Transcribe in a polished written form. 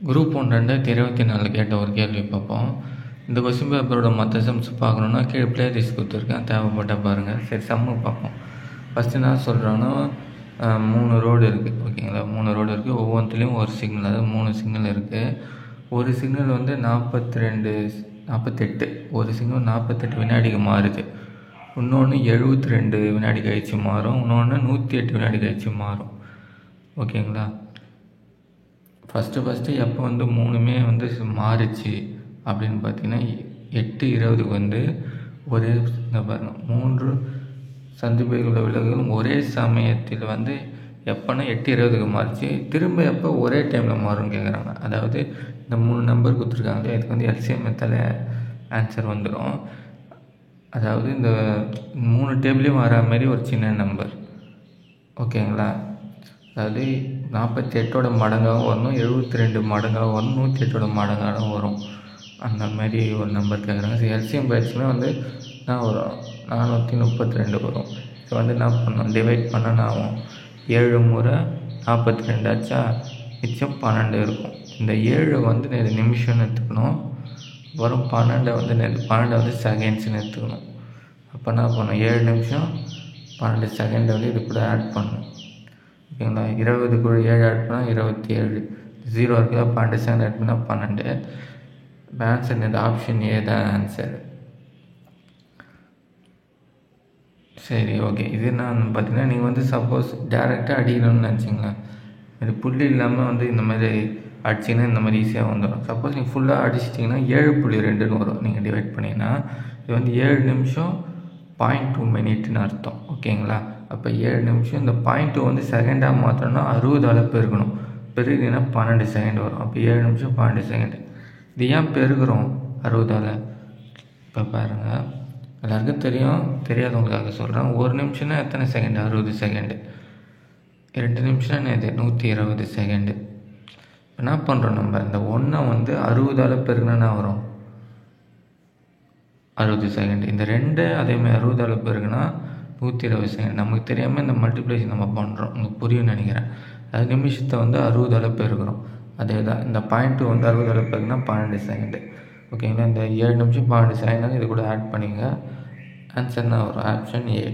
Group 1 2024 கேட்ட ஒரு கேள்வி பார்ப்போம். இந்த கொஸ்டின் பேப்பரோட மற்ற சம்ஸ் பார்க்கணுன்னா கீழே பிளேலிஸ்ட் கொடுத்துருக்கேன், தேவைப்பட்டால் பாருங்கள். சரி, சம்மு பார்ப்போம். ஃபஸ்ட்டு என்ன சொல்கிறோன்னா 3 ரோடு இருக்குது, ஓகேங்களா. 3 ரோடு இருக்குது, ஒவ்வொன்றுலேயும் ஒரு சிக்னல், அதாவது 3 சிக்னல் இருக்குது. ஒரு சிக்னல் வந்து 48 ஒரு சிக்னல் 48 வினாடிக்கு மாறுது. இன்னொன்று 72 வினாடி கழிச்சு மாறும், இன்னொன்று 108 வினாடி கழிச்சு மாறும், ஓகேங்களா. ஃபஸ்ட்டு எப்போ வந்து 3மே வந்து மாறுச்சு அப்படின்னு பார்த்தீங்கன்னா 8:20க்கு வந்து ஒரே பாருங்கள் 3 சந்திப்புள்ள விலகுகளும் ஒரே சமயத்தில் வந்து எப்போனா 8:20க்கு மாறிச்சு. திரும்ப எப்போ ஒரே டைமில் மாறும்னு கேட்குறாங்க. அதாவது இந்த 3 நம்பர் கொடுத்துருக்காங்க, இதுக்கு வந்து எல்சிஎம் மெத்தடில் ஆன்சர் வந்துடும். அதாவது இந்த 3 டேபிளையும் வர மாதிரி ஒரு சின்ன நம்பர், ஓகேங்களா. அதாவது 48ஓட மடங்காகவும் வரணும், 72 மடங்காகவும் வரும், 108ஓட மடங்காகவும் வரும். அந்த மாதிரி ஒரு நம்பர் கேட்குறாங்க. சரி, எல்சிஎம் பயிற்சியுமே வந்து என்ன வரும், 432 வரும். இதை வந்து என்ன பண்ணணும், டிவைட் பண்ண ஆகும். 7 முறை 42 ஆச்சா, மிச்சம் 12 இருக்கும். இந்த 7 வந்து நிமிஷம்னு எடுத்துக்கணும், வரும் 12 வந்து செகண்ட்ஸ்னு எடுத்துக்கணும். அப்போ என்ன பண்ணணும், 7 நிமிஷம் 12 செகண்டை வந்து இது கூட ஆட் பண்ணணும், ஓகேங்களா. 20 கூட 7 ஆட் பண்ணால் 27, 0 இருக்குதா, 12 செகண்ட் ஆட் பண்ணால் 12. இப்போ ஆன்சர் இந்த ஆப்ஷன் ஏ தான் ஆன்சர். சரி, ஓகே. இது என்னன்னு பார்த்தீங்கன்னா, நீங்கள் வந்து சப்போஸ் டேரெக்டாக அடிக்கணும்னு நினச்சிங்களேன், இது புள்ளி இல்லாமல் வந்து இந்த மாதிரி அடிச்சிங்கன்னா இந்த மாதிரி ஈஸியாக வந்துடும். சப்போஸ் நீங்கள் ஃபுல்லாக அடிச்சிட்டிங்கன்னா 7.2ன்னு வரும். நீங்கள் டிவைட் பண்ணிங்கன்னா இது வந்து 7 நிமிஷம் 0.2 மினிட்னு அர்த்தம், ஓகேங்களா. அப்போ 7 நிமிஷம் இந்த 0.2 வந்து செகண்டாக மாற்றணும்னா 60ஆல் பெருக்கணும். பெருகுதுன்னா 12 செகண்ட் வரும். அப்போ 7 நிமிஷம் 12 செகண்டு. இது ஏன் பெருகிறோம் 60ஆல்? இப்போ பாருங்கள், எல்லாருக்கும் தெரியும், தெரியாதவங்களுக்காக சொல்கிறேன். 1 நிமிஷம்னா எத்தனை செகண்டு, 60 செகண்டு. 2 நிமிஷம்னா இது 120 செகண்டு. என்ன பண்ணுறோம், நம்ம இந்த 1 வந்து 60ஆல் பெருக்குனா வரும் 60 செகண்டு. இந்த 2 அதேமாதிரி 60ஆல் பெருக்குனா 120 செகண்ட். நமக்கு தெரியாமல் இந்த மல்டிப்ளேஷன் நம்ம பண்ணுறோம், உங்களுக்கு புரியும்னு நினைக்கிறேன். அது நிமிஷத்தை வந்து 60ஆல் பெருக்கிறோம். அதே தான் இந்த 0.2 வந்து 60ஆல் பெருக்குனா 12 செகண்டு, ஓகேங்களா. இந்த 7 நிமிஷம் 12 செகண்ட் இது கூட ஆட் பண்ணிங்க, ஆன்சர்னா வரும் ஆப்ஷன் ஏ.